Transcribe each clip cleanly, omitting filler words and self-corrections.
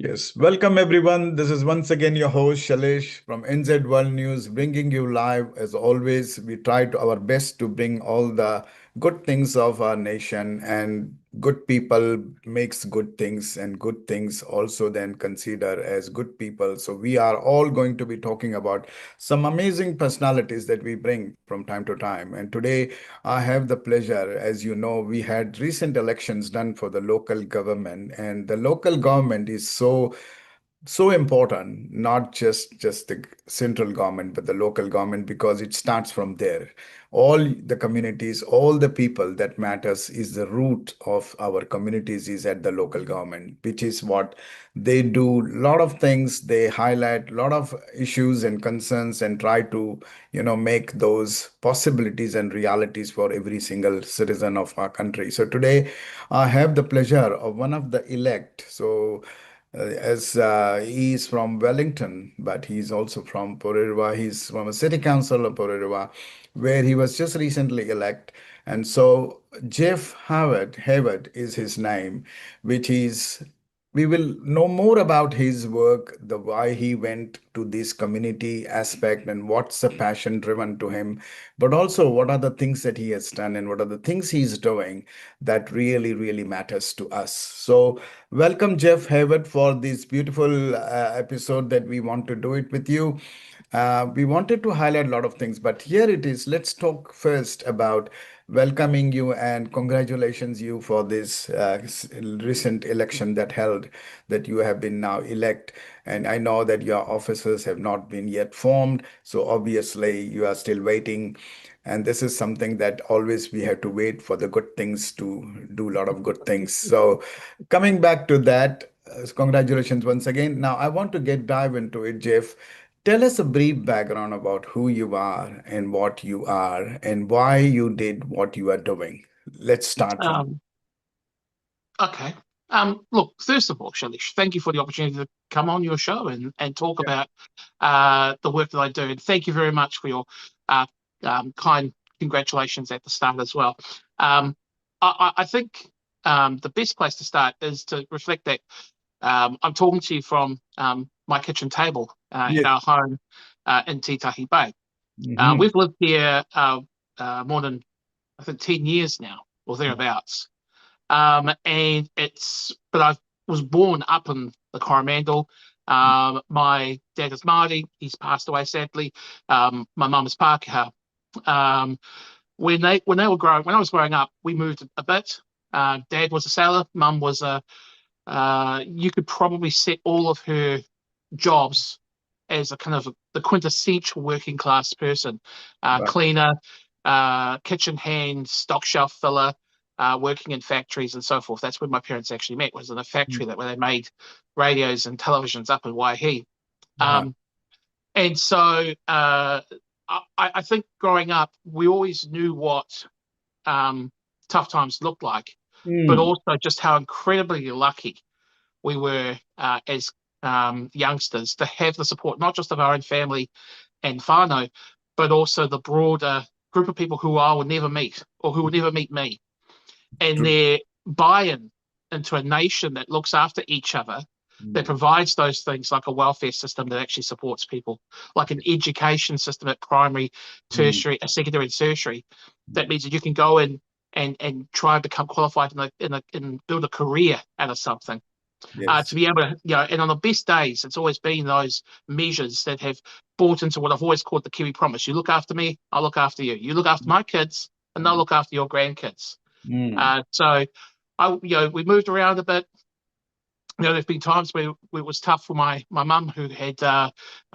Yes, welcome everyone. This is once again your host Shailesh from NZ World News, bringing you live. As always, we try to our best to bring all the good things of our nation, and good people makes good things, and good things also then consider as good people. So we are all going to be talking about some amazing personalities that we bring from time to time. And today I have the pleasure, as you know, we had recent elections done for the local government, and the local government is so important, not just the central government, but the local government, because it starts from there. All the communities, all the people that matters is the root of our communities is at the local government, which is what they do. A lot of things, they highlight a lot of issues and concerns and try to make those possibilities and realities for every single citizen of our country. So today I have the pleasure of one of the elect. As he is from Wellington, but he's also from Porirua. He's from a city council of Porirua, where he was just recently elected. And so Geoff Hayward is his name, which is we will know more about his work, the why he went to this community aspect and what's the passion driven to him, but also what are the things that he has done and what are the things he's doing that really, really matters to us. So welcome, Geoff Hayward, for this beautiful episode that we want to do it with you. We wanted to highlight a lot of things, but here it is. Let's talk first about welcoming you and congratulations you for this recent election that held, that you have been now elect. And I know that your offices have not been yet formed, so obviously you are still waiting. And this is something that always we have to wait for the good things to do a lot of good things. So coming back to that, congratulations once again. Now I want to get dive into it, Jeff. Tell us a brief background about who you are and what you are and why you did what you are doing. Let's start from. Um, okay. Look, first of all, Shailesh, thank you for the opportunity to come on your show and talk Yeah. about the work that I do. And thank you very much for your uh, kind congratulations at the start as well. I think the best place to start is to reflect that I'm talking to you from my kitchen table at Yes. our home in Titahi Bay. Hmm. We've lived here more than, I think, 10 years now or thereabouts. But I was born up in the Coromandel. My dad is Māori. He's passed away sadly. My mum is Pākehā. Um, when I was growing up, we moved a bit. Dad was a sailor. Mum was you could probably set all of her jobs as a kind of the quintessential working class person, Right. cleaner, kitchen hand, stock shelf filler, working in factories and so forth. That's where my parents actually met, was in a factory where they made radios and televisions up in Waihi. Right. Um, and so I think growing up, we always knew what tough times looked like, but Mm. also just how incredibly lucky we were as youngsters to have the support, not just of our own family and whānau, but also the broader group of people who I will never meet or who will never meet me. And True. their buy-in into a nation that looks after each other, that Mm. provides those things like a welfare system that actually supports people, like an education system at primary, Mm. tertiary, secondary, and tertiary. That means that you can go in and try and become qualified and build a career out of something. Yes. To be able to, and on the best days, it's always been those measures that have bought into what I've always called the Kiwi promise. You look after me, I'll look after you. You look after my kids, and they'll look after your grandkids. Mm. So we moved around a bit. There've been times where it was tough for my mum, who had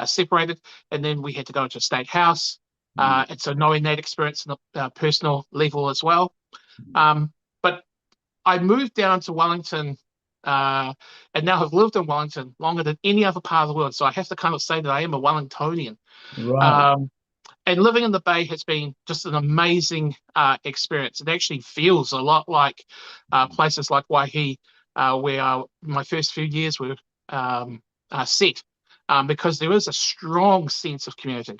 separated, and then we had to go into a state house. Mm. And so knowing that experience on a personal level as well. But I moved down to Wellington, and now have lived in Wellington longer than any other part of the world. So I have to kind of say that I am a Wellingtonian. Right. Um, and living in the Bay has been just an amazing experience. It actually feels a lot like places like Waihi, where my first few years were set, because there is a strong sense of community.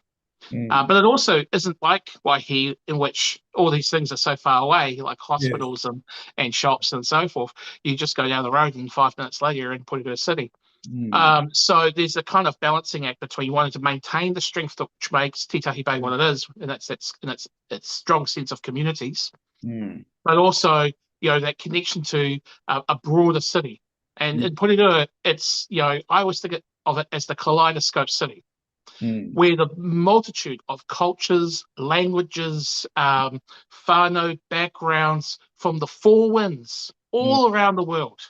Mm. But it also isn't like Waihi, in which all these things are so far away, like Yes. hospitals and shops and so forth. You just go down the road and 5 minutes later you're in Porirua City. So there's a kind of balancing act between wanting to maintain the strength which makes Titahi Bay what it is, and that's its strong sense of communities, but also, you know, that connection to a broader city. And in Porirua, it's, you know, I always think of it as the kaleidoscope city, where the multitude of cultures, languages, whānau backgrounds from the four winds all around the world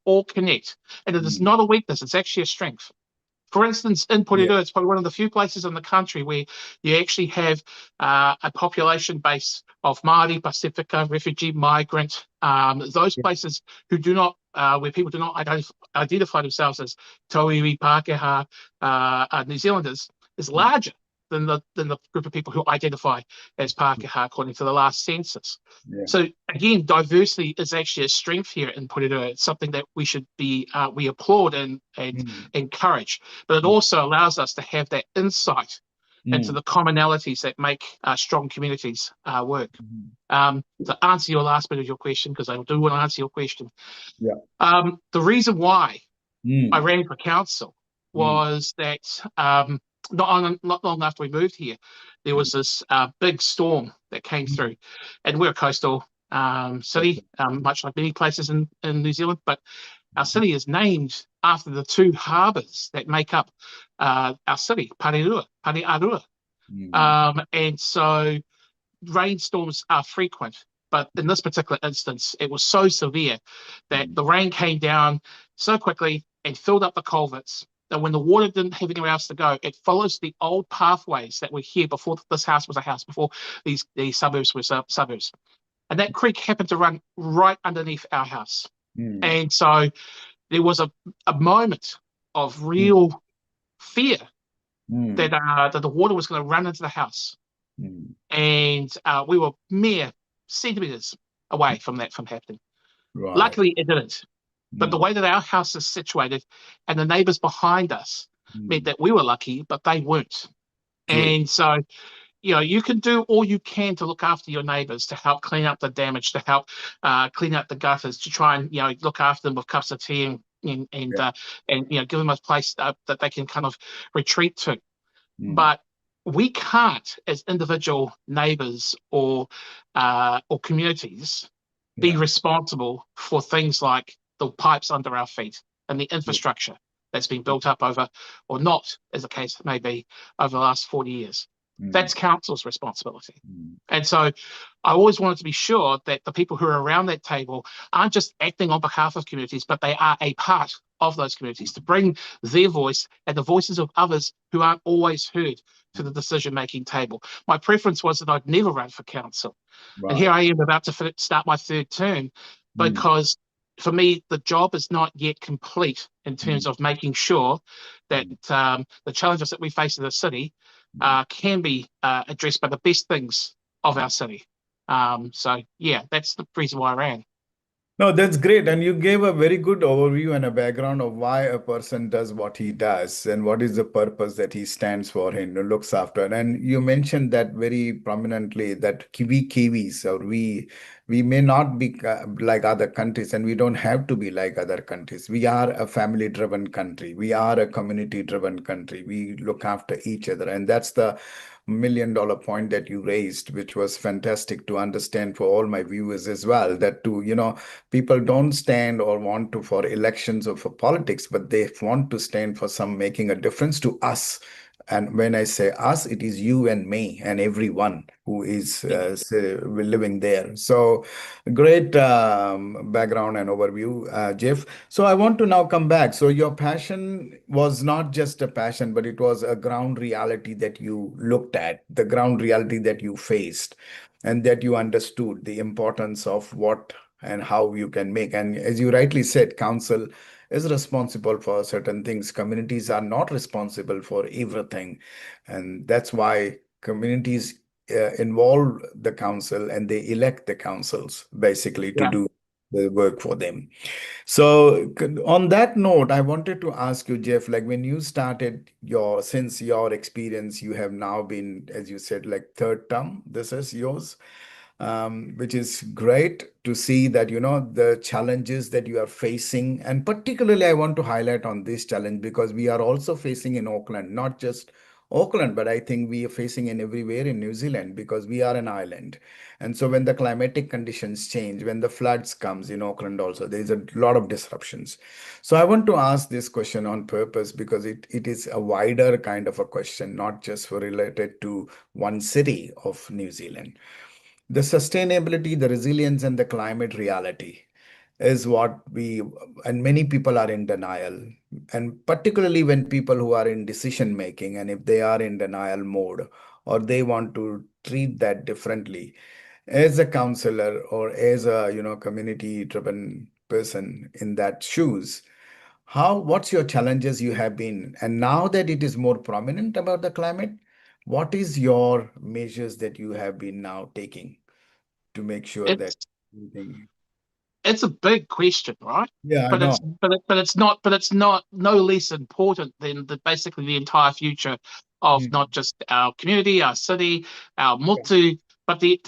all connect. And it is not a weakness, it's actually a strength. For instance, in Porirua, it's probably one of the few places in the country where you actually have a population base of Māori, Pasifika, refugee, migrant, those places who do not, where people do not identify themselves as Tauiwi, Pākehā, New Zealanders, is larger than the group of people who identify as Pākehā according to the last census. So again, diversity is actually a strength here in Porirua. It's something that we should be, we applaud and encourage, but it also allows us to have that insight into the commonalities that make strong communities work. To answer your last bit of your question, because I do want to answer your question. The reason why I ran for council was that not long after we moved here, there was this big storm that came through, and we're a coastal city, much like many places in New Zealand, but our city is named after the two harbours that make up our city, Porirua. And so rainstorms are frequent, but in this particular instance, it was so severe that the rain came down so quickly and filled up the culverts that when the water didn't have anywhere else to go, it follows the old pathways that were here before this house was a house, before these suburbs were suburbs. And that creek happened to run right underneath our house. And so there was a moment of real fear that the water was going to run into the house. And we were mere centimeters away from that from happening. Luckily, it didn't. But the way that our house is situated and the neighbours behind us meant that we were lucky, but they weren't. And so, you know, you can do all you can to look after your neighbours, to help clean up the damage, to help clean up the gutters, to try and, you know, look after them with cups of tea and you know, give them a place that they can kind of retreat to. But we can't, as individual neighbours or communities, be responsible for things like the pipes under our feet and the infrastructure that's been built up over, or not, as the case may be, over the last 40 years. That's council's responsibility. And so I always wanted to be sure that the people who are around that table aren't just acting on behalf of communities, but they are a part of those communities, to bring their voice and the voices of others who aren't always heard to the decision-making table. My preference was that I'd never run for council. And here I am about to start my third term, because for me, the job is not yet complete in terms of making sure that the challenges that we face in the city can be addressed by the best things of our city. So, yeah, that's the reason why I ran. No, that's great. And you gave a very good overview and a background of why a person does what he does and what is the purpose that he stands for and looks after. And you mentioned that very prominently, that we Kiwis, or we may not be like other countries, and we don't have to be like other countries. We are a family-driven country. We are a community-driven country. We look after each other. And that's the $1 million point that you raised, which was fantastic to understand for all my viewers as well, that people don't stand or want to for elections or for politics, but they want to stand for some making a difference to us. And when I say us, it is you and me and everyone who is living there. So great background and overview, Jeff. So I want to now come back. So your passion was not just a passion, but it was a ground reality that you looked at, the ground reality that you faced, and that you understood the importance of what and how you can make. And as you rightly said, council is responsible for certain things. Communities are not responsible for everything. And that's why communities involve the council and they elect the councils basically to do the work for them. So on that note, I wanted to ask you, Jeff, like when you started since your experience, you have now been, as you said, like third term, this is yours. which is great to see that, the challenges that you are facing. And particularly, I want to highlight on this challenge because we are also facing in Auckland, not just Auckland, but I think we are facing in everywhere in New Zealand because we are an island. And so when the climatic conditions change, when the floods comes in Auckland also, there is a lot of disruptions. So I want to ask this question on purpose because it is a wider kind of a question, not just for related to one city of New Zealand. The sustainability, the resilience, and the climate reality is what and many people are in denial. And particularly when people who are in decision making, and if they are in denial mode, or they want to treat that differently, as a counselor or as a, community driven person in that shoes, what's your challenges you have been, and now that it is more prominent about the climate, what is your measures that you have been now taking to make sure that It's everything. it's a big question, right? Yeah, I But know. it's not no less important than basically the entire future of Mm, not just our community, our city, our yeah. motu, but the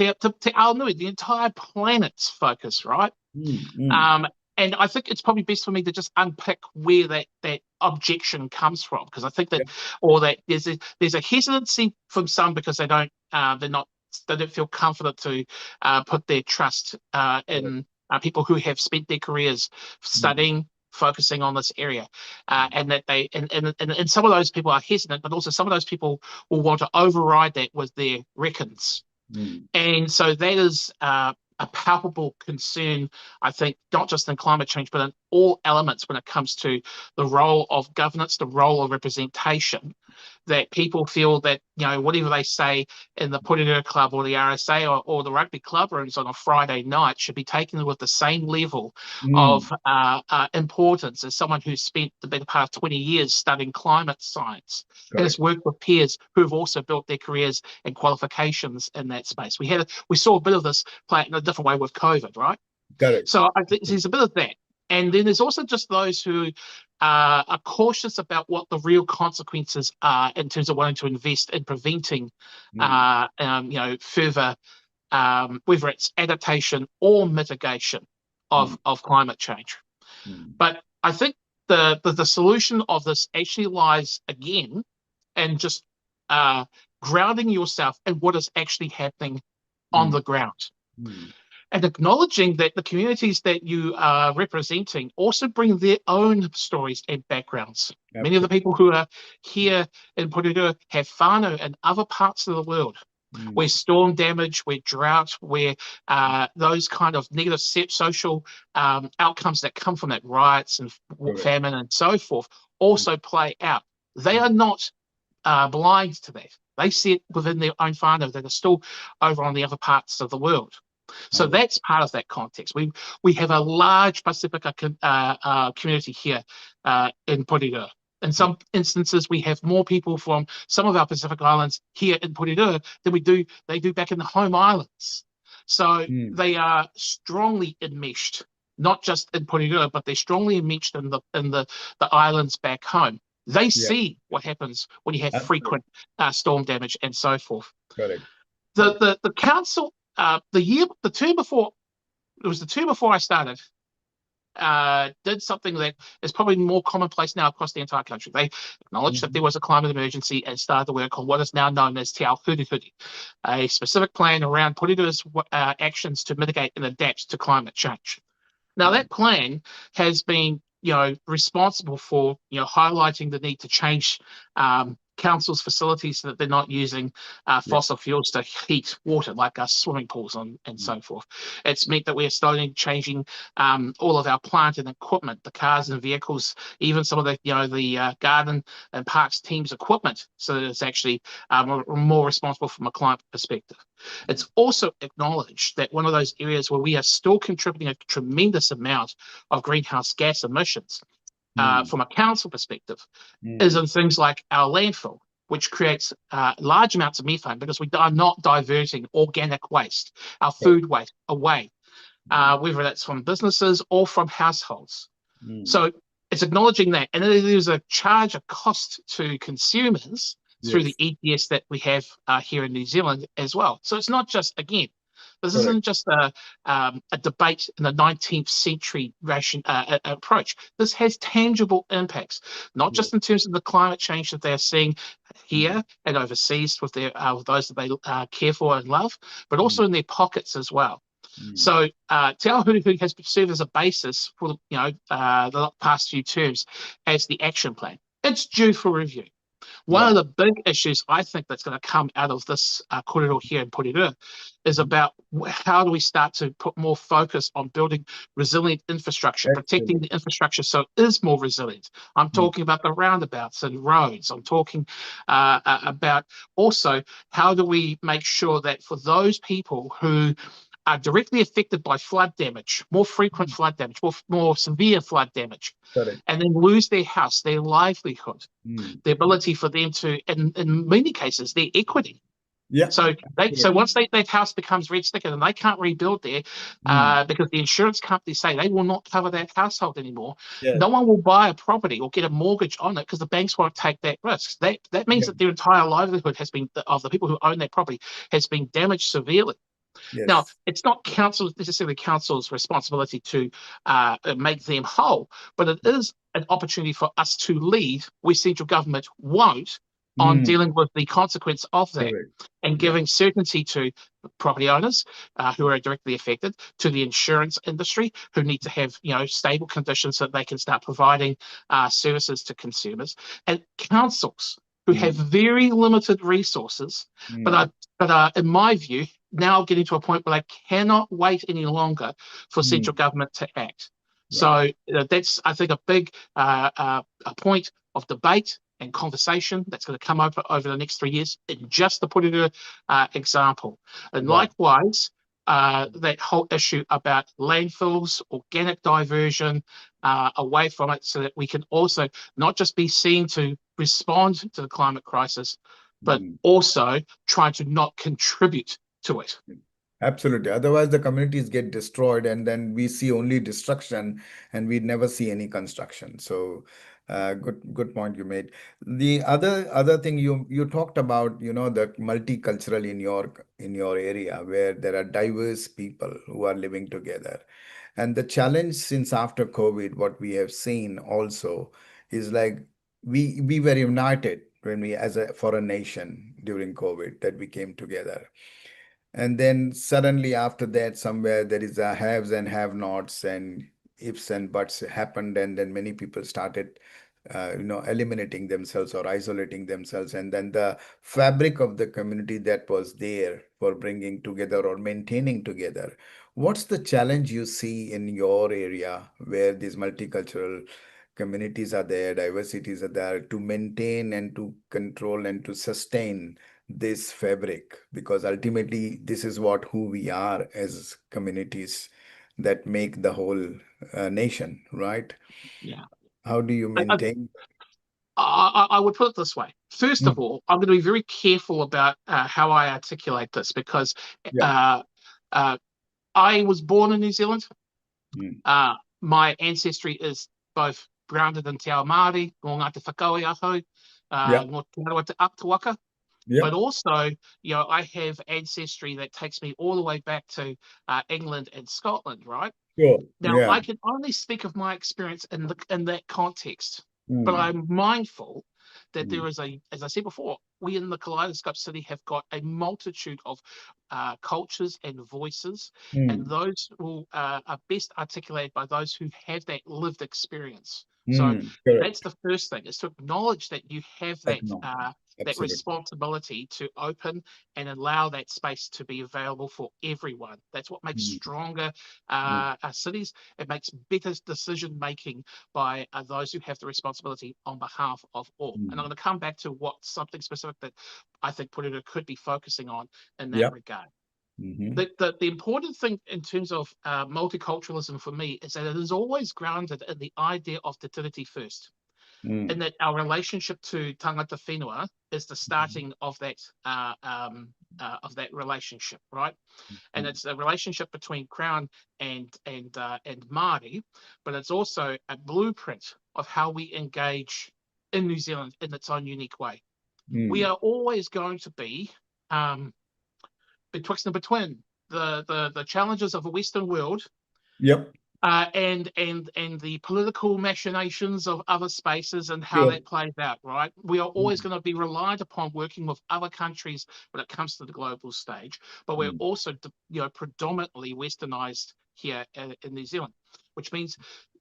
our nui, the entire planet's focus, right? Mm, mm, Um, and I think it's probably best for me to just unpick where that objection comes from, because I think that, yeah, or that there's a hesitancy from some because they don't feel confident to put their trust correct. in people who have spent their careers Mm, studying, focusing on this area, mm, and that and some of those people are hesitant, but also some of those people will want to override that with their reckons. mm, And so that is a palpable concern, I think, not just in climate change, but in all elements when it comes to the role of governance, the role of representation, that people feel that, whatever they say in the Porirua Club or the RSA or the rugby club rooms on a Friday night should be taken with the same level mm, of importance as someone who's spent the better part of 20 years studying climate science and has correct. worked with peers who have also built their careers and qualifications in that space. We saw a bit of this play in a different way with COVID, right? Correct. So I think there's a bit of that. And then there's also just those who are cautious about what the real consequences are in terms of wanting to invest in preventing, Mm, further, whether it's adaptation or mitigation mm, of climate change. mm, But I think the solution of this actually lies again in just uh, grounding yourself in what is actually happening on mm, the ground, mm. and acknowledging that the communities that you are representing also bring their own stories and backgrounds. Many of the Absolutely. people who are here in Porirua have whānau in other parts of the world where Mm, storm damage, where drought, where those kind of negative social outcomes that come from that, riots and correct. famine and so forth, Mm, also play out. They are mm, not blind to that. They see it within their own whānau that are still over on the other parts of the world. So correct. that's part of that context. We have a large Pacifica community here in Porirua. In some instances, we have more people from some of our Pacific Islands here in Porirua than they do back in the home islands. So Mm, they are strongly enmeshed, not just in Porirua, but they're strongly enmeshed in the islands back home. They yeah, see what happens when you have absolutely. frequent storm damage and so forth. Correct. The Correct. the council, the term before, it was the term before I started, did something that is probably more commonplace now across the entire country. They acknowledged that there Mhm. was a climate emergency and started the work on what is now known as Te Ao Hurihuri, a specific plan around Porirua's actions to mitigate and adapt to climate change. Now, Mm, that plan has been, responsible for, highlighting the need to change council's facilities so that they're not using yeah. fossil fuels to heat water, like swimming pools and Mm, so forth. It's meant that we're starting changing all of our plant and equipment, the cars and vehicles, even some of the garden and parks teams equipment, so that it's actually more responsible from a climate perspective. mm, It's also acknowledged that one of those areas where we are still contributing a tremendous amount of greenhouse gas emissions mm, from a council perspective is mm. in things like our landfill, which creates large amounts of methane because we are not diverting organic waste, our Correct. food waste, away, Mm, whether that's from businesses or from households. mm. So it's acknowledging that. And there's a charge, a cost to consumers through the Yes. ETS that we have here in New Zealand as well. So it's not just, again, This Correct. isn't just a debate in the 19th century approach. This has tangible impacts, not Yes. just in terms of the climate change that they're seeing Mm. here and overseas with with those that they care for and love, but Mm. also in their pockets as well. Mm. So Te Awahuruhui has served as a basis for the past few terms as the action plan. It's due for review. One of Right. the big issues I think that's going to come out of this korero here in Porirua is Mm. about how do we start to put more focus on building resilient infrastructure, protecting Absolutely. the infrastructure so it is more resilient. I'm Mm. talking about the roundabouts and roads. I'm talking about also how do we make sure that for those people who are directly affected by flood damage, more frequent Mm. flood damage, more severe flood damage, Correct. and then lose their house, their livelihood, Mm. the ability for them to, in many cases, their equity. Yeah. So Absolutely. once that house becomes red stickered and they can't rebuild there Mm. because the insurance companies say they will not cover that household anymore, Yes. no one will buy a property or get a mortgage on it because the banks won't take that risk. That means Yeah. that their entire livelihood has been of the people who own that property has been damaged severely. Now, Yes. it's not necessarily council's responsibility to make them whole, but it is an opportunity for us to lead where central government won't on Mm. dealing with the consequence of that Correct. and Yeah. giving certainty to property owners who are directly affected, to the insurance industry who need to have stable conditions so that they can start providing services to consumers, and councils who have Mm. very limited resources, Mm. but are, in my view, now getting to a point where they cannot wait any longer for Mm. central government to act. Right. So that's, I think, a big a point of debate and conversation that's going to come over the next 3 years in just the Porirua example. And Right. likewise, that whole issue about landfills, organic diversion away from it so that we can also not just be seen to respond to the climate crisis, but Mm. also try to not contribute to it. Absolutely. Otherwise, the communities get destroyed, and then we see only destruction, and we never see any construction. So, good point you made. The other thing you talked about, the multicultural in your area where there are diverse people who are living together. And the challenge since after COVID, what we have seen also is like we were united when we as a for a nation during COVID that we came together. And then suddenly after that, somewhere there is a haves and have-nots and ifs and buts happened, and then many people started, eliminating themselves or isolating themselves, and then the fabric of the community that was there for bringing together or maintaining together. What's the challenge you see in your area where these multicultural communities are there, diversities are there to maintain and to control and to sustain this fabric? Because ultimately this is what who we are as communities that make the whole nation, right? Yeah. How do you I, maintain? I would put it this way. First of Mm. all, I'm going to be very careful about how I articulate this because Yeah. uh, uh, I was born in New Zealand. Mm. My ancestry is both grounded in Te Ao Māori, Ngō Ngāti Whakaue Aho, Yeah. Ngō Te Arawa Te Aktuaka, Yeah. but also, I have ancestry that takes me all the way back to England and Scotland, right? Sure. Now, Yeah. I can only speak of my experience in that context, but Mm. I'm mindful that Mm. there is as I said before, we in the Kaleidoscope City have got a multitude of cultures and voices, and Mm. those will are best articulated by those who have that lived experience. So Mm. that's Correct. the first thing, is to acknowledge that you have Acknowledge. that Absolutely. responsibility to open and allow that space to be available for everyone. That's what makes Mm. stronger Mm. cities. It makes better decision making by those who have the responsibility on behalf of all. And I'm Mm. going to come back to what something specific that I think Porirua could be focusing on in that Yeah. regard. Mm-hmm. The important thing in terms of multiculturalism for me is that it is always grounded in the idea of te tiriti first, Mm. and that our relationship to tangata whenua is the Mm-hmm. starting of that relationship, right? And Mm. it's a relationship between Crown and Māori, but it's also a blueprint of how we engage in New Zealand in its own unique way. We Mm. are always going to be um, betwixt and between the challenges of a Western world, Yep. and the political machinations of other spaces and how Sure. that plays out, right? We are always going to be reliant upon working with other countries when it comes to the global stage, but we're also, predominantly westernized here in New Zealand, which means,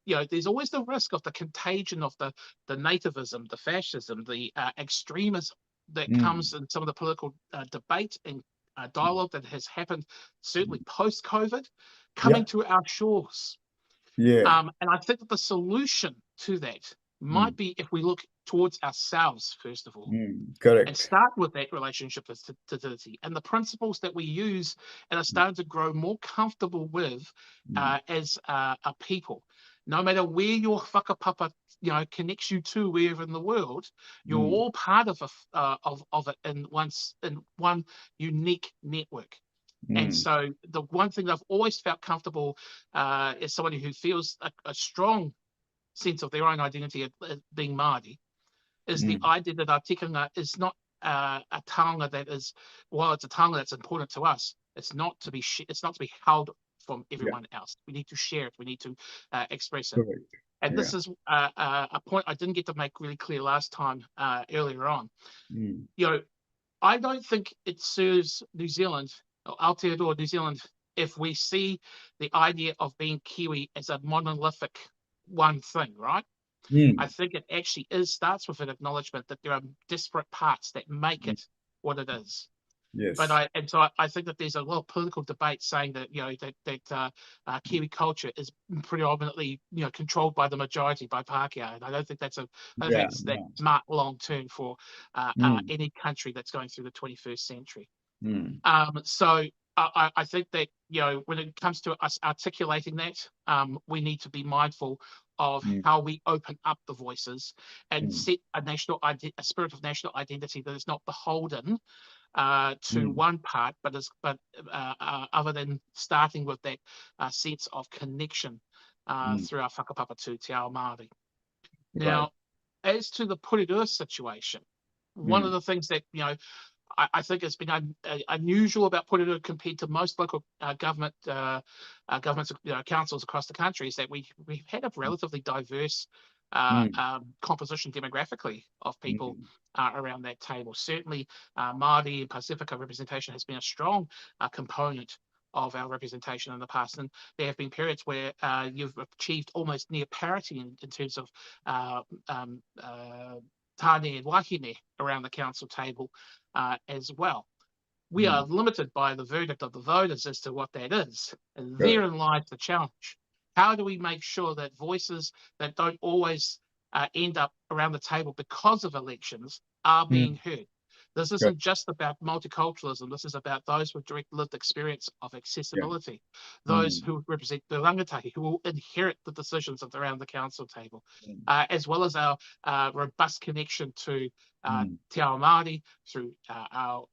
there's always the risk of the contagion of the nativism, the fascism, the extremism that comes in some of the political debate and dialogue that has happened, certainly post-COVID, coming to our shores. Yeah. And I think that the solution to that might be if we look towards ourselves, first of all, and Correct. start with that relationship with divinity and the principles that we use and are starting to grow more comfortable with as a people. No matter where your whakapapa, connects you to, wherever in the world, you're all part of it in one unique network. And so the one thing that I've always felt comfortable as somebody who feels a strong sense of their own identity as being Māori is the idea that our tikanga is not a taonga that is, while it's a taonga that's important to us, it's not to be held from everyone else. We need to share it. We need to express it. Correct. And this is a point I didn't get to make really clear last time earlier on. I don't think it serves New Zealand, or Aotearoa New Zealand, if we see the idea of being Kiwi as a monolithic one thing, right? I think it actually starts with an acknowledgement that there are disparate parts that make it what it is. Yes. But I think that there's a lot of political debate saying that Kiwi culture is predominantly controlled by the majority, by Pākehā, and I don't think that's smart long term for any country that's going through the 21st century. So I think that when it comes to us articulating that, we need to be mindful of how we open up the voices and set a spirit of national identity that is not beholden to one part, but other than starting with that sense of connection through our whakapapa to Te Ao Māori. Now, as to the Porirua situation, one of the things that I think has been unusual about Porirua compared to most local governments, councils across the country is that we've had a relatively diverse composition demographically of people around that table. Certainly, Māori and Pasifika representation has been a strong component of our representation in the past, and there have been periods where you've achieved almost near parity in terms of tāne and wahine around the council table as well. We are limited by the verdict of the voters as to what that is, and therein lies the challenge. How do we make sure that voices that don't always end up around the table because of elections are being heard? This isn't just about multiculturalism. This is about those with direct lived experience of accessibility, those who represent the rangatahi, who will inherit the decisions around the council table, as well as our robust connection to Te Ao Māori through our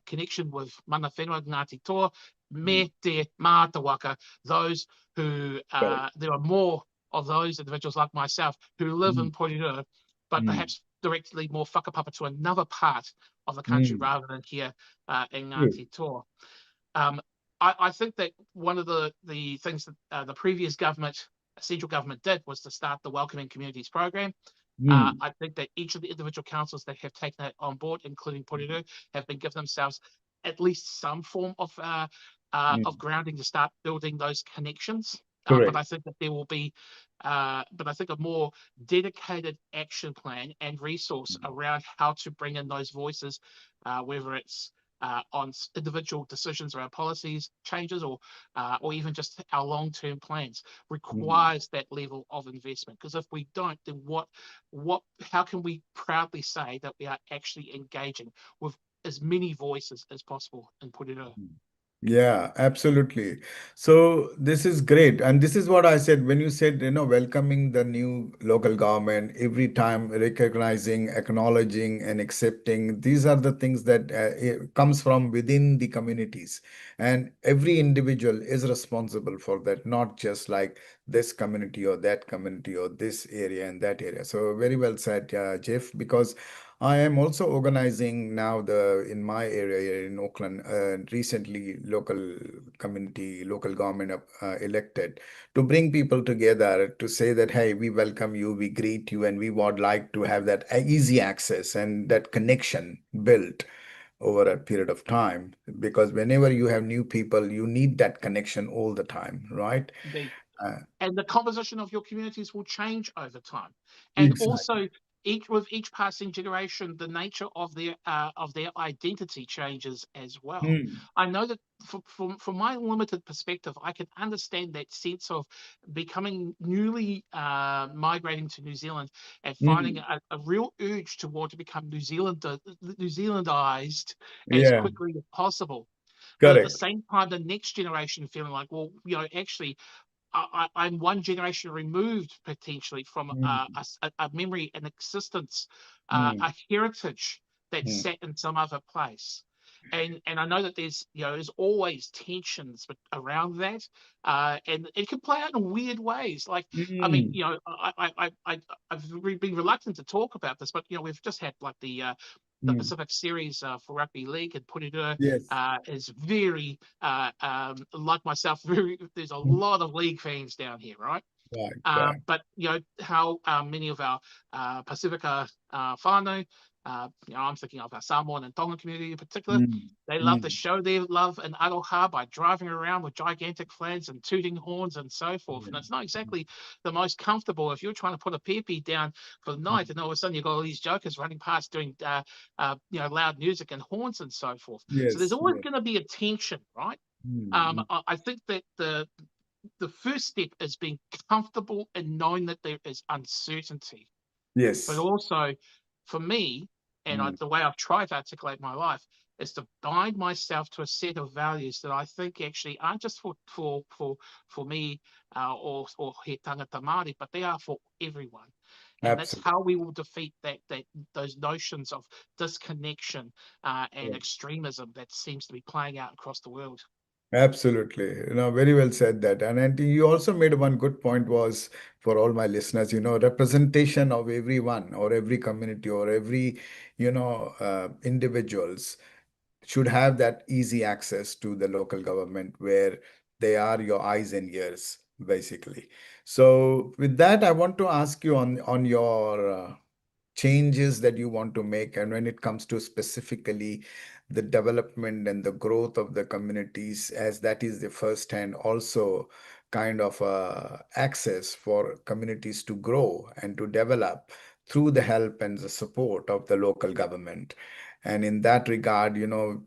connection with mana whenua Ngāti Toa, me te mātawaka, those who, there are more of those individuals like myself who live in Porirua, but perhaps directly more whakapapa to another part of the country rather than here in Ngāti Toa. I think that one of the things that the previous government, central government, did was to start the Welcoming Communities program. I think that each of the individual councils that have taken that on board, including Porirua, have been given themselves at least some form of grounding to start building those connections. But I think that there will be, but I think a more dedicated action plan and resource around how to bring in those voices, whether it's on individual decisions around policies changes or even just our long-term plans, requires that level of investment. Because if we don't, then how can we proudly say that we are actually engaging with as many voices as possible in Porirua? Yeah, absolutely. So this is great. And this is what I said when you said, welcoming the new local government, every time recognizing, acknowledging, and accepting. These are the things that it comes from within the communities. And every individual is responsible for that, not just like this community or that community or this area and that area. So very well said, Jeff, because I am also organizing now in my area here in Auckland, recently local government elected to bring people together to say that, hey, we welcome you, we greet you, and we would like to have that easy access and that connection built over a period of time. Because whenever you have new people, you need that connection all the time, right? Indeed. Uh, And the composition of your communities will change over time. And exactly. also, each passing generation, the nature of their identity changes as well. Mm, I know that from my limited perspective, I can understand that sense of becoming newly migrating to New Zealand and finding mm, a real urge to want to become New Zealandized as yeah, quickly as possible. But at the correct. same time, the next generation feeling like, well, actually, I'm one generation removed potentially from Mm, a memory, an existence, mm, a heritage that mm, sat in some other place. And I know that there's always tensions around that, and it can play out in weird ways. Like, I mean, mm, I've been reluctant to talk about this, but we've just had like the mm. Pacific Series for rugby league, and Porirua Yes. is very like myself. There's a Mm, lot of league fans down here, right? right, right. But how many of our Pacifica whānau, I'm thinking of our Samoan and Tongan community in particular, Mm, they love to mm, show their love in Aroha by driving around with gigantic flags and tooting horns and so forth. yeah, And it's not exactly the most comfortable if you're trying to put a peepee down for the night, mm, and all of a sudden you've got all these jokers running past doing loud music and horns and so forth. So there's yes, always yes. going to be a tension, right? Mm, mm, I think that the first step is being comfortable in knowing that there is uncertainty. But yes. also, for me, and Mm, the way I've tried to articulate my life is to bind myself to a set of values that I think actually aren't just for me or he tangata Māori, but they are for everyone. And that's absolutely. how we will defeat that those notions of disconnection and extremism that seems to be playing out across the world. Absolutely. Very well said that. And I think you also made one good point was for all my listeners, representation of everyone or every community or every, individuals should have that easy access to the local government where they are your eyes and ears, basically. So with that, I want to ask you on your changes that you want to make, and when it comes to specifically the development and the growth of the communities, as that is the first hand also kind of access for communities to grow and to develop through the help and the support of the local government. And in that regard,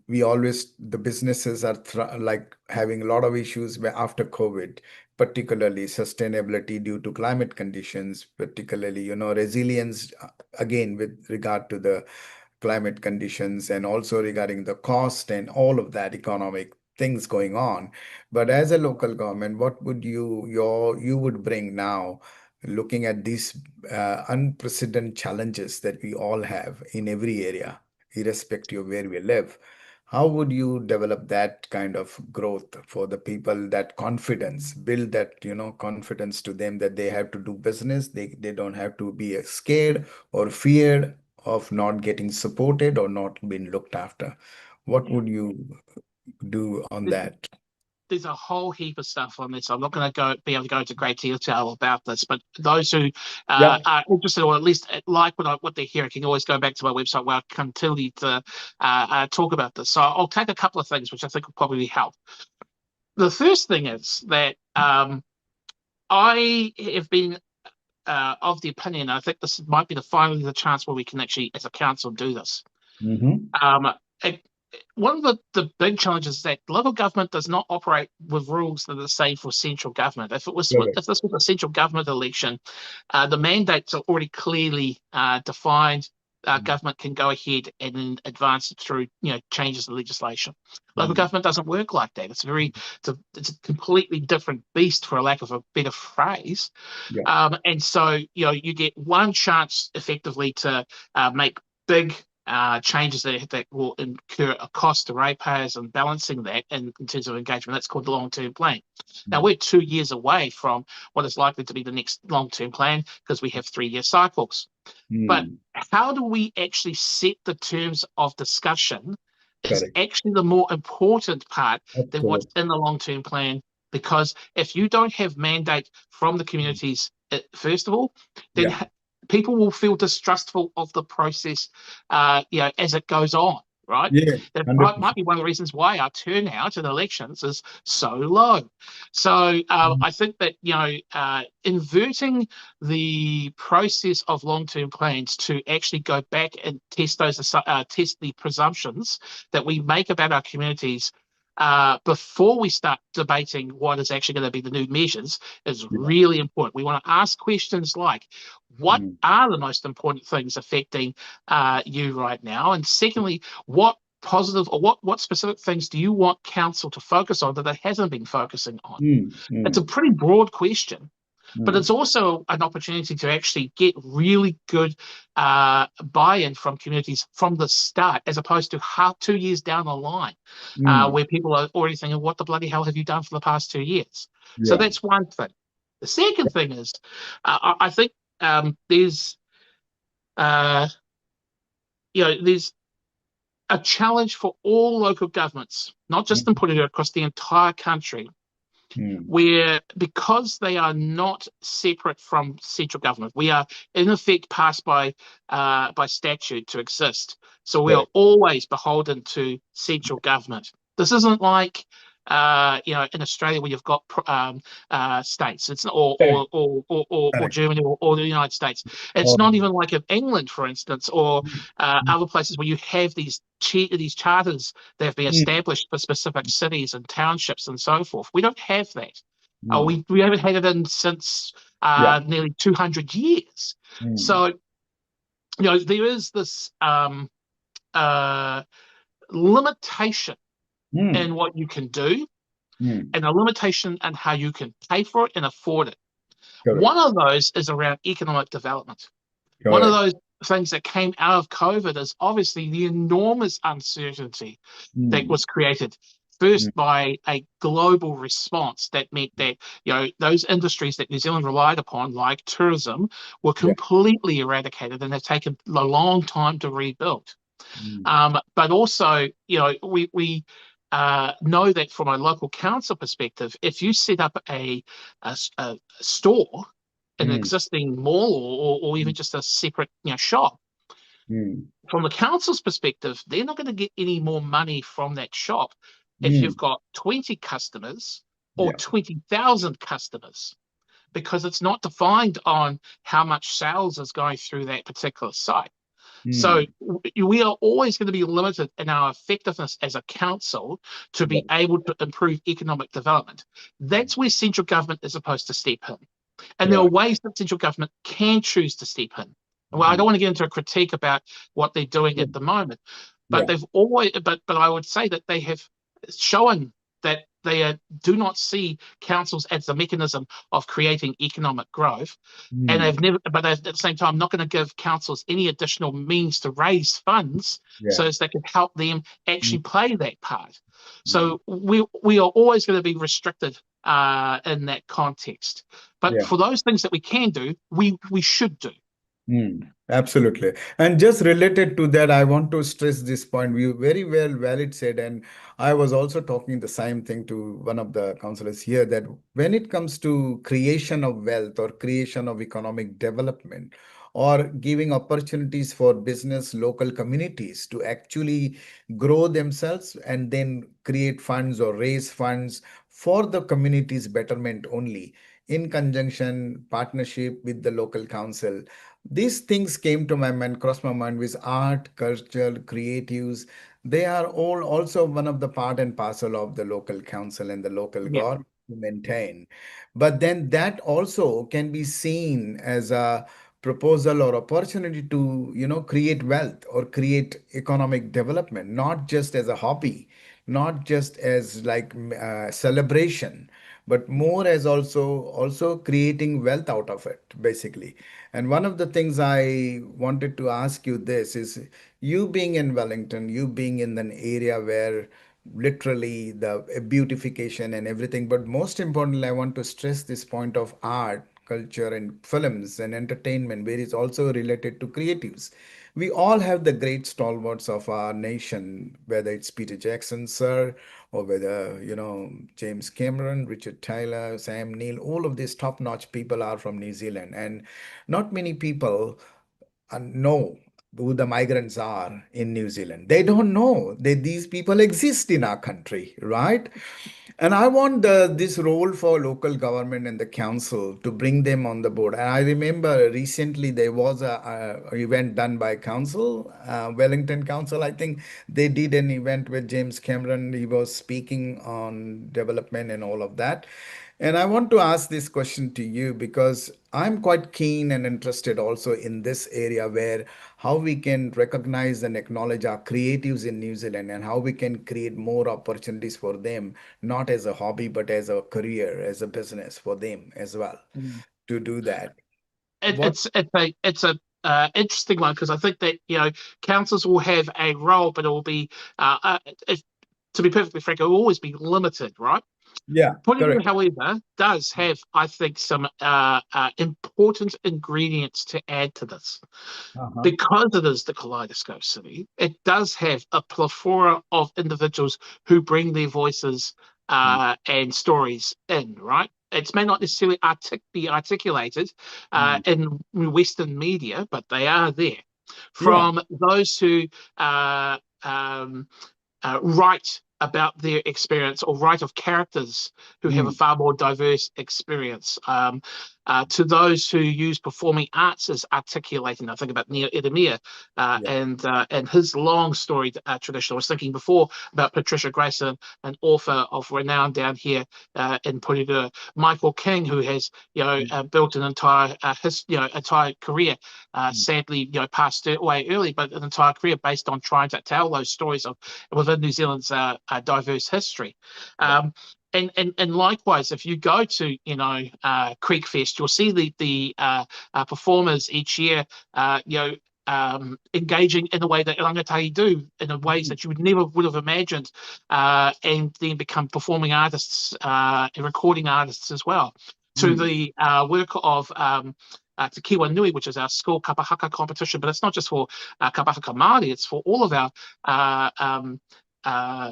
we always, the businesses are like having a lot of issues after COVID, particularly sustainability due to climate conditions, particularly, resilience, again, with regard to the climate conditions and also regarding the cost and all of that economic things going on. But as a local government, what would you would bring now, looking at these unprecedented challenges that we all have in every area, irrespective of where we live? How would you develop that kind of growth for the people, that confidence, build that, confidence to them that they have to do business, they don't have to be scared or feared of not getting supported or not being looked after? What Yeah. would you do on that? There's a whole heap of stuff on this. I'm not going to be able to go into great detail about this, but those who Yeah. are interested, or at least like what they hear, can always go back to my website where I continue to talk about this. So I'll take a couple of things which I think will probably help. The first thing is that I have been of the opinion, I think this might be finally the chance where we can actually, as a council, do this. Mm-hmm. Um, it, One of the big challenges is that local government does not operate with rules that are the same for central government. Correct. If this was a central government election, the mandates are already clearly defined. Government can go ahead and then advance it through changes in legislation. Local Mm-hmm. government doesn't work like that. It's a completely different beast, for a lack of a better phrase. Yeah. And so you get one chance effectively to make big changes that will incur a cost to ratepayers and balancing that in terms of engagement. That's called the long-term plan. Now, we're 2 years away from what is likely to be the next long-term plan because we have 3-year cycles. But how do we actually set the terms of discussion is Correct. actually the more important part than what's Absolutely. in the long-term plan. Because if you don't have mandate from the communities, first of all, then Yeah. people will feel distrustful of the process, as it goes on. Right, Yeah. that might 100%. be one of the reasons why our turnout in elections is so low. So I think that inverting the process of long-term plans to actually go back and test the presumptions that we make about our communities before we start debating what is actually going to be the new measures is Yeah. really important. We want to ask questions like, what are the most important things affecting you right now? And secondly, what positive or what specific things do you want council to focus on that it hasn't been focusing on? It's a pretty broad question. But it's also an opportunity to actually get really good buy-in from communities from the start, as opposed to 2 years down the line, where people are already thinking, what the bloody hell have you done for the past 2 years? So Yeah. that's one thing. The second thing is, I think there's there's a challenge for all local governments, not just in Porirua, across the entire country, where because they are not separate from central government, we are in effect passed by statute to exist. So we are Correct. always beholden to central government. This isn't like in Australia where you've got states. It's not, Correct. or Correct. Germany or the United States. It's Or- not even like in England, for instance, or other places where you have these charters that have been established for specific cities and townships and so forth. We don't have that. We haven't had it since Yeah. nearly 200 years. So there is this limitation in what you can do, and a limitation in how you can pay for it and afford it. Correct. One of those is around economic development. One of those things that came out of COVID is obviously the enormous uncertainty that was created first by a global response that meant that those industries that New Zealand relied upon, like tourism, were completely eradicated and have taken a long time to rebuild. But also, we know that from a local council perspective, if you set up a store, an existing mall, or even just a separate shop, from the council's perspective, they're not going to get any more money from that shop if you've got 20 customers or 20,000 customers, because it's not defined on how much sales is going through that particular site. So we are always going to be limited in our effectiveness as a council to be able to improve economic development. That's where central government is supposed to step in. And there are ways that central government can choose to step in. Well, I don't want to get into a critique about what they're doing at the moment, but they've always, but I would say that they have shown that they do not see councils as the mechanism of creating economic growth, and they've never. But at the same time, not going to give councils any additional means to raise funds so as they can help them actually play that part. So we are always going to be restricted in that context. But for those things that we can do, we should do. Absolutely. And just related to that, I want to stress this point. You very valid said, and I was also talking the same thing to one of the councillors here, that when it comes to creation of wealth or creation of economic development or giving opportunities for business local communities to actually grow themselves and then create funds or raise funds for the community's betterment only, in conjunction partnership with the local council, these things came to my mind, crossed my mind, with art, culture, creatives. They are all also one of the part and parcel of the local council and the local Yeah. government to maintain. But then that also can be seen as a proposal or opportunity to, create wealth or create economic development, not just as a hobby, not just as like celebration, but more as also creating wealth out of it, basically. And one of the things I wanted to ask you this is, you being in Wellington, you being in an area where literally the beautification and everything, but most importantly, I want to stress this point of art, culture, and films and entertainment, where it's also related to creatives. We all have the great stalwarts of our nation, whether it's Peter Jackson, sir, or whether, James Cameron, Richard Taylor, Sam Neill, all of these top-notch people are from New Zealand. And not many people know who the migrants are in New Zealand. They don't know that these people exist in our country, right? And I want this role for local government and the council to bring them on the board. And I remember recently there was a event done by council, Wellington Council. I think they did an event with James Cameron. He was speaking on development and all of that. And I want to ask this question to you because I'm quite keen and interested also in this area where how we can recognize and acknowledge our creatives in New Zealand and how we can create more opportunities for them, not as a hobby, but as a career, as a business for them as well Mm. to do that. It, What? it's a interesting one because I think that councils will have a role, but it will be if, to be perfectly frank, it will always be limited, right? Yeah, Porirua, correct. however, does have, I think, some important ingredients to add to this. Uh-huh. Because it is the Kaleidoscope City, it does have a plethora of individuals who bring their voices Mm, and stories in, right? It may not necessarily be articulated mm. in Western media, but they are there. Yeah. From those who uh, um, write about their experience or write of characters who have a Mm, far more diverse experience. To those who use performing arts as articulating, I think about Neo Edemir yeah. and his long storied tradition. I was thinking before about Patricia Grayson, an author of renown down here in Porirua. Michael King, who has Mm, built an entire entire career. mm. Sadly, passed away early, but an entire career based on trying to tell those stories of within New Zealand's diverse history. Yeah. And likewise, if you go to Creek Fest, you'll see the performers each year, engaging in a way that rangatahi do, in ways Mm, that you would have imagined, and then become performing artists and recording artists as well. To mm. the work of Te Kiwa Nui, which is our school kapahaka competition, but it's not just for kapahaka Māori, it's for all of our uh,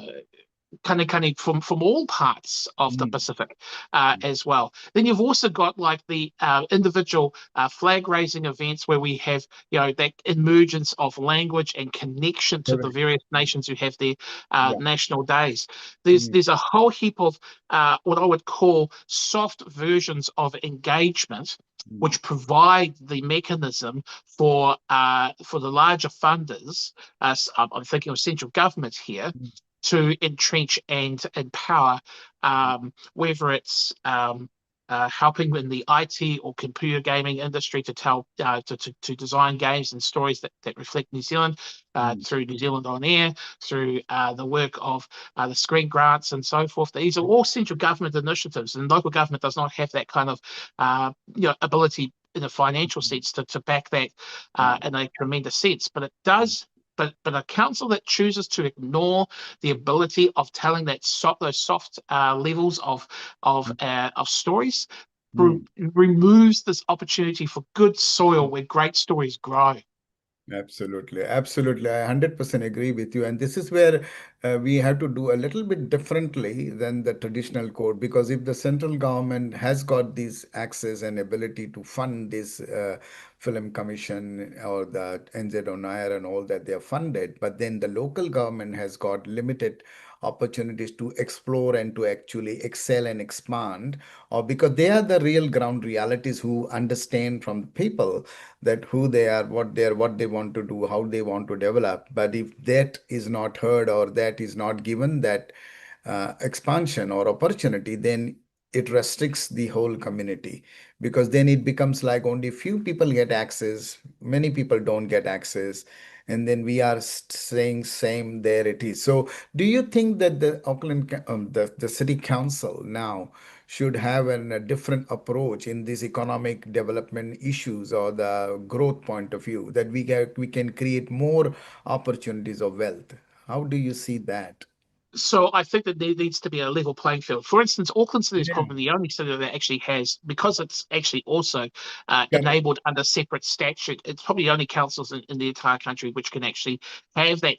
Kanikani from all parts of the Mm, Pacific as well. Then you've also got like the individual flag raising events where we have that emergence of language and connection to the correct. various Mm, nations who have their yeah. national days. There's Mm, there's a whole heap of what I would call soft versions of engagement, mm, which provide the mechanism for the larger funders. I'm thinking of central government here mm, to entrench and empower, mm. whether it's helping in the IT or computer gaming industry to tell to design games and stories that reflect New Zealand Mm. through New Zealand On Air, through the work of the screen grants and so forth. These are all central government initiatives, and local government does not have that kind of ability in a financial sense to back that Yeah. in a tremendous sense, but it does. But a council that chooses to ignore the ability of telling those soft levels of stories Mm. removes this opportunity for good soil where great stories grow. Absolutely, absolutely. I 100% agree with you. And this is where we have to do a little bit differently than the traditional code, because if the central government has got this access and ability to fund this film commission or the NZWORLD and all that, they are funded, but then the local government has got limited opportunities to explore and to actually excel and expand, or because they are the real ground realities who understand from the people that who they are, what they want to do, how they want to develop. But if that is not heard or that is not given that expansion or opportunity, then it restricts the whole community, because then it becomes like only few people get access, many people don't get access, and then we are saying same there it is. So do you think that the Auckland, the city council now should have a different approach in this economic development issues or the growth point of view, that we can create more opportunities of wealth. How do you see that? So I think that there needs to be a level playing field. For instance, Auckland City is Yeah, probably the only city that actually has, because it's actually also correct. enabled under separate statute. It's probably the only councils in the entire country which can actually have that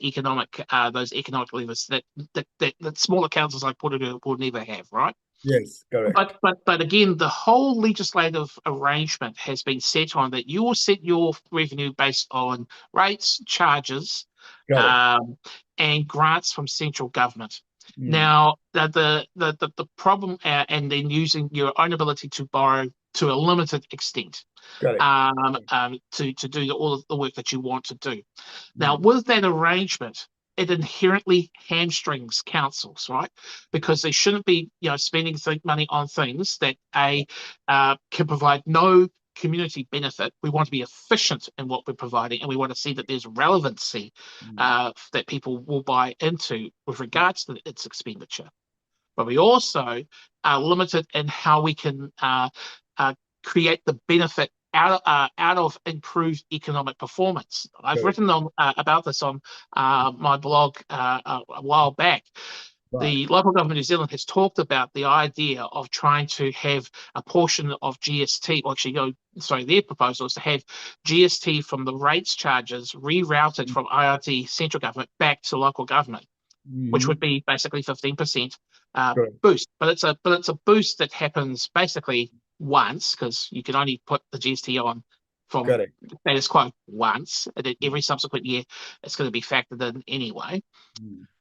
those economic levers that smaller councils like Porirua will never have, right? Yes, correct. But again, the whole legislative arrangement has been set on that you will set your revenue based on rates, charges, Correct. um, and grants from central government. Mm, Now, the problem, and then using your own ability to borrow to a limited extent, correct. to do all of the work that you want to do. Now, Mm, with that arrangement, it inherently hamstrings councils, right? Because they shouldn't be, spending money on things that can provide no community benefit. We want to be efficient in what we're providing, and we want to see that there's relevancy mm, that people will buy into with regards to its expenditure. But we also are limited in how we can uh, create the benefit out of improved economic performance. I've correct. written about this on my blog a while back. Right. The local government of New Zealand has talked about the idea of trying to have a portion of GST, or actually, their proposal is to have GST from the rates charges rerouted from IRT central government back to local government, which would Mm-hmm. be basically 15% Correct. boost. But it's a boost that happens basically once, because you can only put the GST on from Correct. status quo once, and then every subsequent year it's going to be factored in anyway.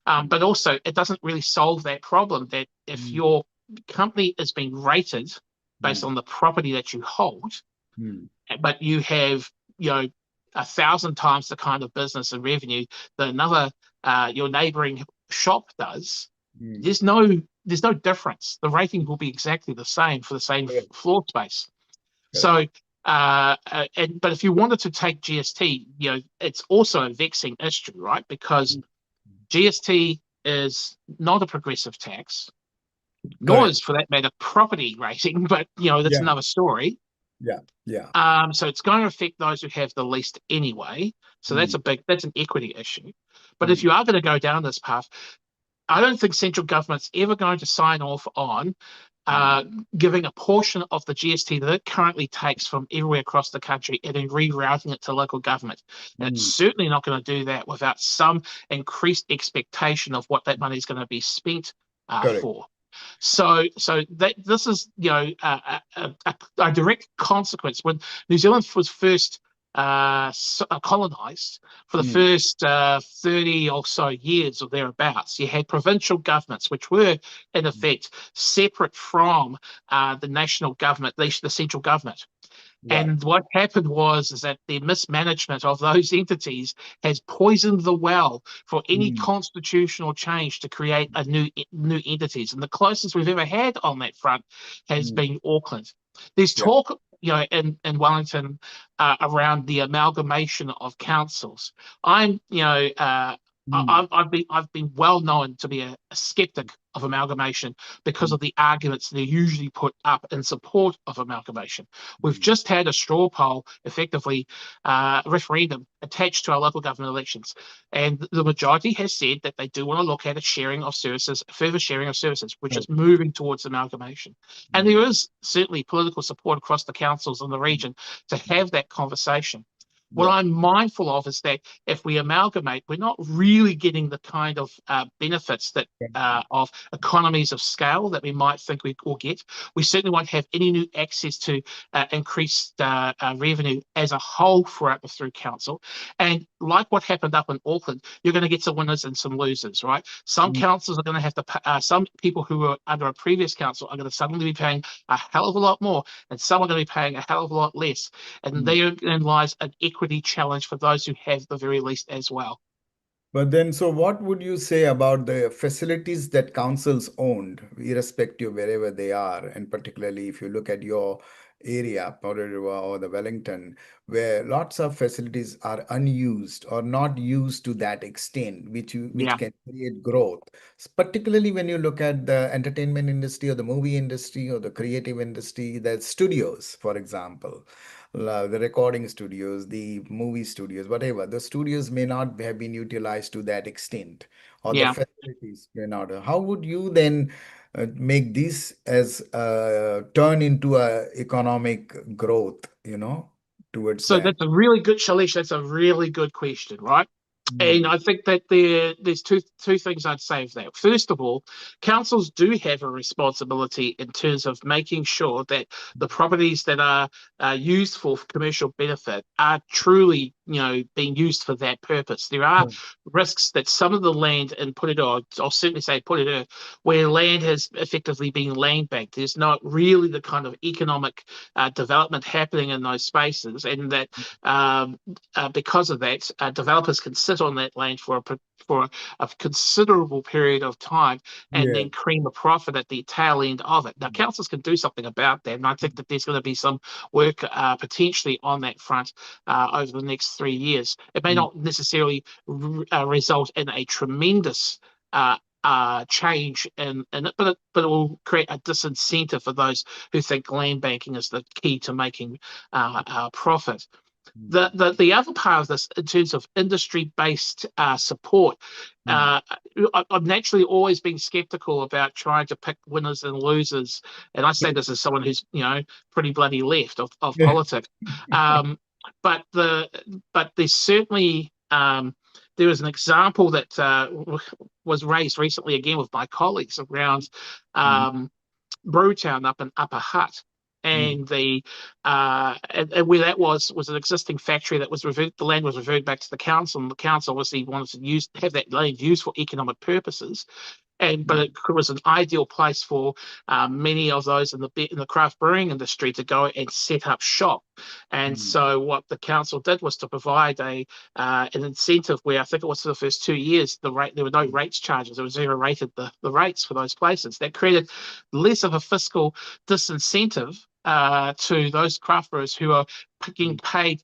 Mm, But also, it doesn't really solve that problem that if mm, your company is being rated based mm, on the property that you hold, mm, but you have, 1,000 times the kind of business and revenue that your neighboring shop does, mm. there's no difference. The rating will be exactly the same for the same Correct. floor space. Correct. So, but if you wanted to take GST, it's also a vexing issue, right? Because Mm, GST is not a progressive tax, nor correct. is, for that matter, property rating, but that's Yeah. another story. Yeah. Yeah. So it's going to affect those who have the least anyway. So Mm, that's an equity issue. But if mm, you are going to go down this path, I don't think central government's ever going to sign off on mm, giving a portion of the GST that it currently takes from everywhere across the country and then rerouting it to local government. And it's mm. certainly not going to do that without some increased expectation of what that money is going to be spent Correct. for. So that this is a direct consequence. When New Zealand was first colonized, for the Mm, first 30 or so years or thereabouts, you had provincial governments which were in effect separate from the national government, the central government. right. And what happened is that the mismanagement of those entities has poisoned the well for any Mm, constitutional change to create a new entities. And the closest we've ever had on that front has mm. been Auckland. There's Yeah. talk, in Wellington around the amalgamation of councils. I'm, Mm, I've been well known to be a skeptic of amalgamation because mm, of the arguments that are usually put up in support of amalgamation. We've mm. just had a straw poll, effectively referendum attached to our local government elections, and the majority has said that they do want to look at a sharing of services, further sharing of services, which is Correct. moving towards amalgamation. And Mm, there is certainly political support across the councils in the mm, region to mm. have that conversation. What Yeah. I'm mindful of is that if we amalgamate, we're not really getting the kind of benefits that of economies of scale that we might think we will get. We certainly won't have any new access to increased revenue as a whole through council. And like what happened up in Auckland, you're going to get some winners and some losers, right? Some Mm, councils are going to have to, some people who were under a previous council are going to suddenly be paying a hell of a lot more, and some are going to be paying a hell of a lot less. And mm. therein lies an equity challenge for those who have the very least as well. But then, so what would you say about the facilities that councils owned, irrespective wherever they are, and particularly if you look at your area, Porirua or the Wellington, where lots of facilities are unused or not used to that extent, which Yeah, can create growth. Particularly when you look at the entertainment industry or the movie industry or the creative industry, the studios, for example, the recording studios, the movie studios, whatever, the studios may not have been utilized to that extent, or the yeah. facilities may not. How would you then make this as turn into a economic growth, towards So that? that's a really good, Shailesh. That's a really good question, right? And Mm, I think that there's two things I'd say of that. First of all, councils do have a responsibility in terms of making sure that the properties that are used for commercial benefit are truly, being used for that purpose. There are mm, risks that some of the land in Porirua, I'll certainly say Porirua, where land has effectively been land banked. There's not really the kind of economic development happening in those spaces, and that because of that, developers can sit on that land for a considerable period of time and yeah. then cream a profit at the tail end of it. Now, councils can do something about that, and I think that there's going to be some work potentially on that front over the next 3 years. It may Mm, not necessarily result in a tremendous change in it, but it will create a disincentive for those who think land banking is the key to making profit. mm, The other part of this, in terms of industry-based support, mm. uh, I've naturally always been skeptical about trying to pick winners and losers, and I say this as someone who's pretty bloody left of Yeah. politics. Um, but there's certainly there was an example that was raised recently again with my colleagues around Mm, um, Brewtown up in Upper Hutt. mm, And and where that was an existing factory that was reverted, the land was reverted back to the council, and the council obviously wanted to have that land used for economic purposes. But mm, it was an ideal place for many of those in the craft brewing industry to go and set up shop. And mm, so what the council did was to provide an incentive where I think it was for the first 2 years there were no rates charges. It was zero rated the rates for those places. That created less of a fiscal disincentive to those craft brewers who are getting mm. paid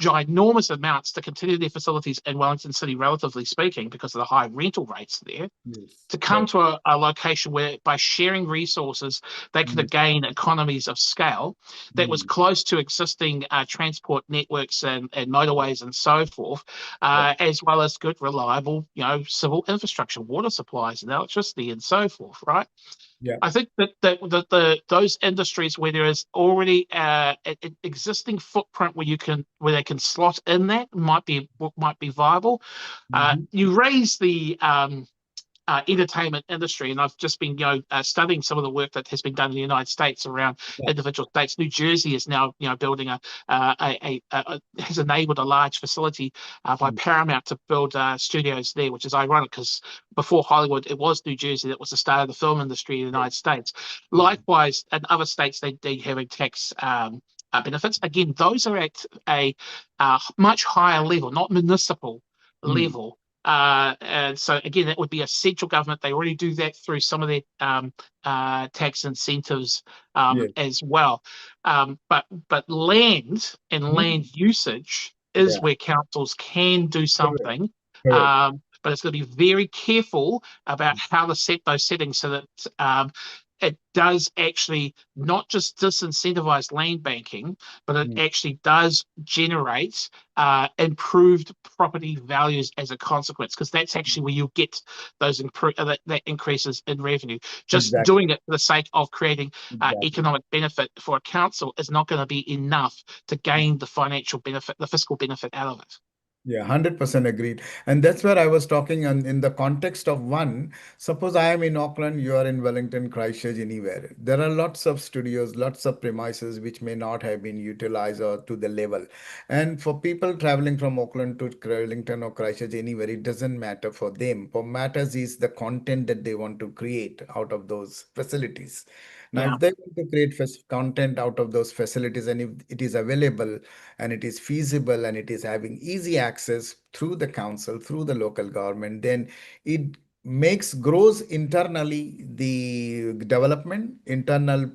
ginormous amounts to continue their facilities in Wellington City, relatively speaking, because of the high rental rates there, Yes, to come correct. to a location where by sharing resources they Mm, could gain economies of scale that was mm. close to existing transport networks and motorways and so forth, Yeah, as well as good reliable civil infrastructure, water supplies and electricity and so forth, right? yeah. I think that those industries where there is already an existing footprint where they can slot in that might be viable. Mhm. You raise the entertainment industry, and I've just been studying some of the work that has been done in the United States around Yeah. individual states. New Jersey is now building has enabled a large facility by Mm, Paramount to build studios there, which is ironic because before Hollywood it was New Jersey that was the start of the film industry in the yes. United States. Mm, Likewise, in other states they having tax benefits. Again, those are at a much higher level, not municipal mm. level. And so again, that would be a central government. They already do that through some of their tax incentives Yes. as well. But land and land Mhm. usage is Yeah, where councils can do correct, something. correct. But it's going to be very careful about how to set those settings so that it does actually not just disincentivize land banking, but it Mm, actually does generate improved property values as a consequence, because that's mm. actually where you get that increases in revenue. Just Exactly, doing it for the sake of creating exactly. economic benefit for a council is not going to be enough to gain the financial benefit, the fiscal benefit out of it. Yeah, 100% agreed. And that's where I was talking in the context of one. Suppose I am in Auckland, you are in Wellington, Christchurch, anywhere. There are lots of studios, lots of premises which may not have been utilized or to the level. And for people traveling from Auckland to Wellington or Christchurch, anywhere, it doesn't matter for them. What matters is the content that they want to create out of those facilities. Now, Yeah, if they want to create content out of those facilities and if it is available, and it is feasible and it is having easy access through the council, through the local government, then it grows internally the development. Internal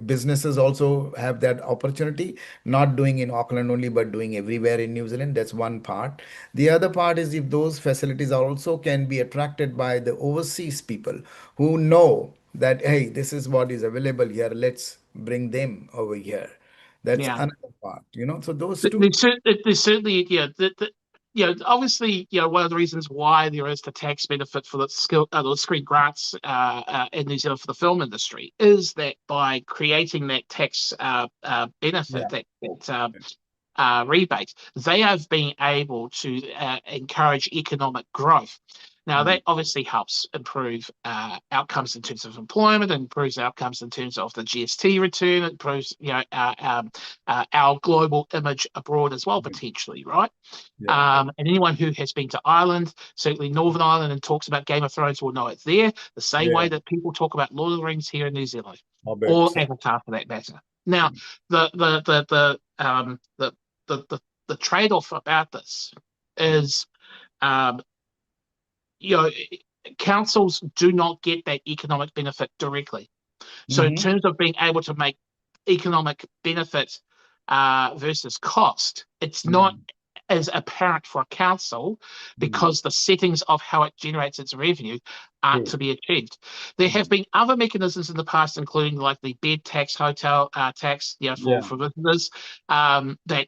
businesses also have that opportunity, not doing in Auckland only, but doing everywhere in New Zealand. That's one part. The other part is if those facilities are also can be attracted by the overseas people who know that, hey, this is what is available here, let's bring them over here. That's Yeah. another part, so those two. There's certainly, obviously, one of the reasons why there is the tax benefit for the screen grants in New Zealand for the film industry is that by creating that tax benefit, Yeah. that rebate, they have been able to encourage economic growth. Now, Mm. that obviously helps improve outcomes in terms of employment, improves outcomes in terms of the GST return, it improves our global image abroad as well, Mm. potentially, right? Yeah. And anyone who has been to Ireland, certainly Northern Ireland, and talks about Game of Thrones will know it's there, the same way Yeah. that people talk about Lord of the Rings here in New Zealand, or Hobbits. Avatar for that matter. Now, the trade-off about this is, um, you know, councils do not get that economic benefit directly. So, in Mm-hmm. terms of being able to make economic benefit versus cost, it's not Mm. as apparent for a council Mm. because the settings of how it generates its revenue aren't True. to be achieved. There have Mm. been other mechanisms in the past, including like the bed tax, hotel tax, Yeah. for visitors. That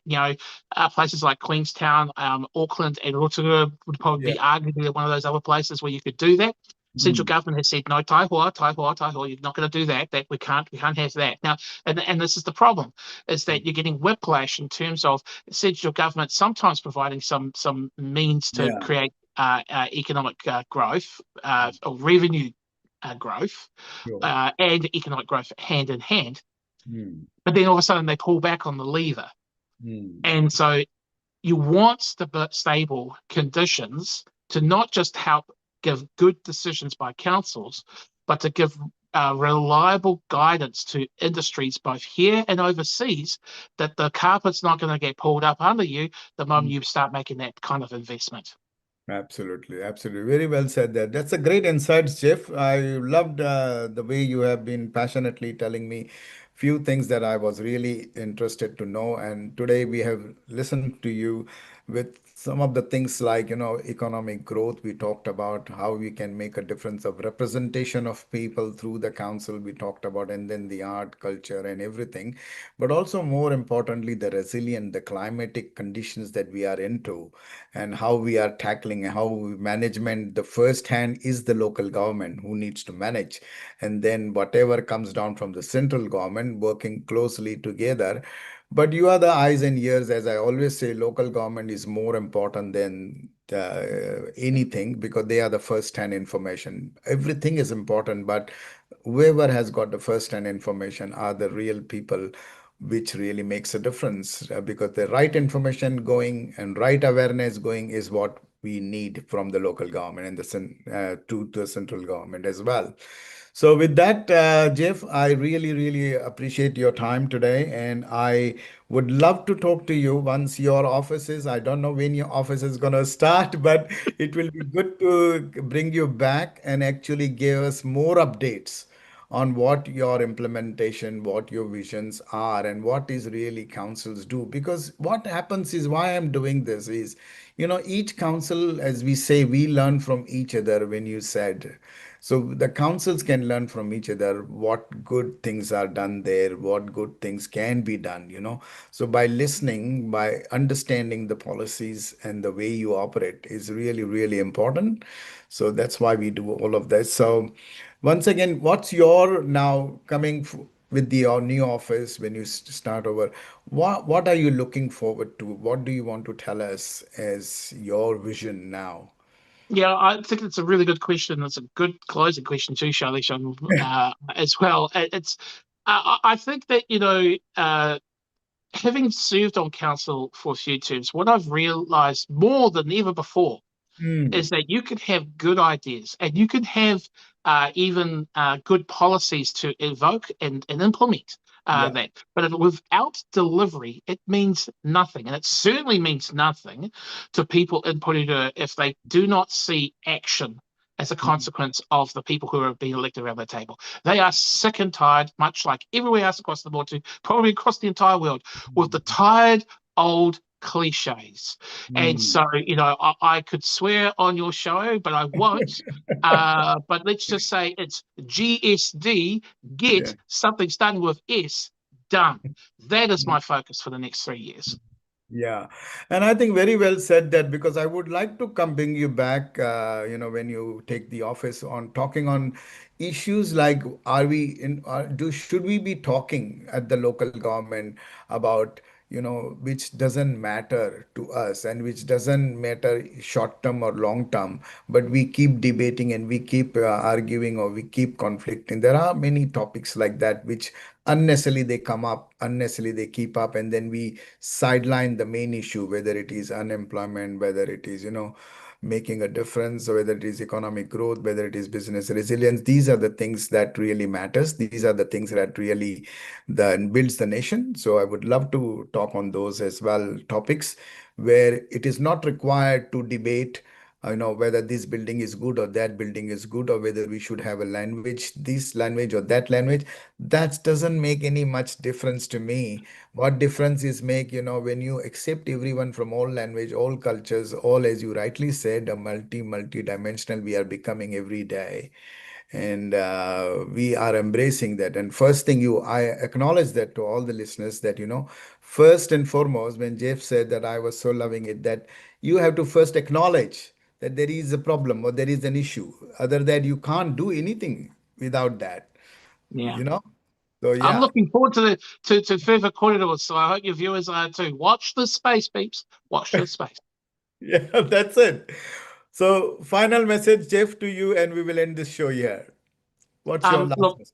places like Queenstown, Auckland, and Rotorua would probably Yeah. be arguably one of those other places where you could do that. Central Mm. government has said no, Taihoa, you're not going to do that. That we can't have that now. And this is the problem, is that you're getting whiplash in terms of central government sometimes providing some means to Yeah. create economic growth or revenue growth Sure. and economic growth hand in hand. Mm. But then all of a sudden they pull back on the lever. Mm. And so you want stable conditions to not just help give good decisions by councils, but to give reliable guidance to industries both here and overseas that the carpet's not going to get pulled up under you the moment Mm. you start making that kind of investment. Absolutely, absolutely. Very well said there. That's a great insights, Jeff. I loved the way you have been passionately telling me few things that I was really interested to know. And today we have listened to you with some of the things like, economic growth. We talked about how we can make a difference of representation of people through the council. We talked about, and then the art, culture, and everything. But also more importantly, the resilient, the climatic conditions that we are into and how we are tackling management. The first hand is the local government who needs to manage, and then whatever comes down from the central government working closely together. But you are the eyes and ears. As I always say, local government is more important than anything, because they are the first hand information. Everything is important, but whoever has got the first hand information are the real people, which really makes a difference, because the right information going and right awareness going is what we need from the local government and to the central government as well. So with that, Jeff, I really, really appreciate your time today, and I would love to talk to you once your office is. I don't know when your office is going to start, but it will be good to bring you back and actually give us more updates on what your implementation, what your visions are, and what is really councils do. Because what happens is, why I'm doing this is, each council, as we say, we learn from each other when you said. So the councils can learn from each other what good things are done there, what good things can be done. So by listening, by understanding the policies and the way you operate is really, really important. So that's why we do all of this. So once again, what's your now coming with your new office when you start over? What are you looking forward to? What do you want to tell us as your vision now? Yeah, I think it's a really good question. It's a good closing question too, Shailesh, as well. I think that having served on council for a few terms, what I've realised more than ever before is Mm, that you can have good ideas and you can have even good policies to evoke and implement yeah. that. But without delivery, it means nothing. And it certainly means nothing to people in Porirua if they do not see action as a Mm. consequence of the people who have been elected around the table. They are sick and tired, much like everywhere else across the board, too, probably across the entire world, with the tired old cliches. And Mm. so, I could swear on your show, but I won't. But let's just say it's GSD, Yeah. get something starting with S, done. That is my focus for the next 3 years. Yeah, and I think very well said that because I would like to come bring you back, when you take the office on talking on issues like are we in, should we be talking at the local government about, which doesn't matter to us and which doesn't matter short term or long term, but we keep debating and we keep arguing or we keep conflicting. There are many topics like that which unnecessarily they come up, unnecessarily they keep up, and then we sideline the main issue, whether it is unemployment, whether it is, making a difference, or whether it is economic growth, whether it is business resilience. These are the things that really matters. These are the things that really builds the nation. So I would love to talk on those as well, topics where it is not required to debate whether this building is good or that building is good, or whether we should have a language, this language or that language. That doesn't make any much difference to me. What difference is make, when you accept everyone from all language, all cultures, all, as you rightly said, a multi-dimensional we are becoming every day. And we are embracing that. And first thing I acknowledge that to all the listeners that, first and foremost, when Jeff said that I was so loving it, that you have to first acknowledge that there is a problem or there is an issue. Other than you can't do anything without that, Yeah. you know? So I'm yeah. looking forward to further corridors, so I hope your viewers are too. Watch the space, peeps. Watch the space. Yeah, that's it. So, final message, Jeff, to you, and we will end this show here. What's your last Look, message?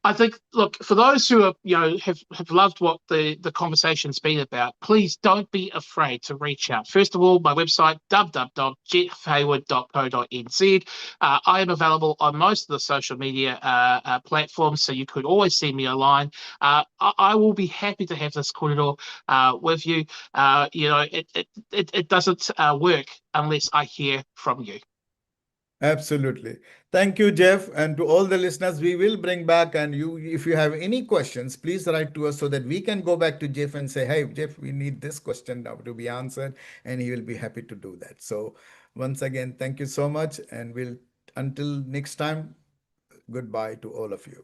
I think, look, for those who are, have loved what the conversation's been about, please don't be afraid to reach out. First of all, my website, www.geoffhayward.co.nz. I am available on most of the social media platforms, so you could always send me a line. I will be happy to have this corridor with you. It doesn't work unless I hear from you. Absolutely. Thank you, Jeff. And to all the listeners, we will bring back. And if you have any questions, please write to us so that we can go back to Jeff and say, hey, Jeff, we need this question now to be answered. And he will be happy to do that. So, once again, thank you so much. And until next time, goodbye to all of you.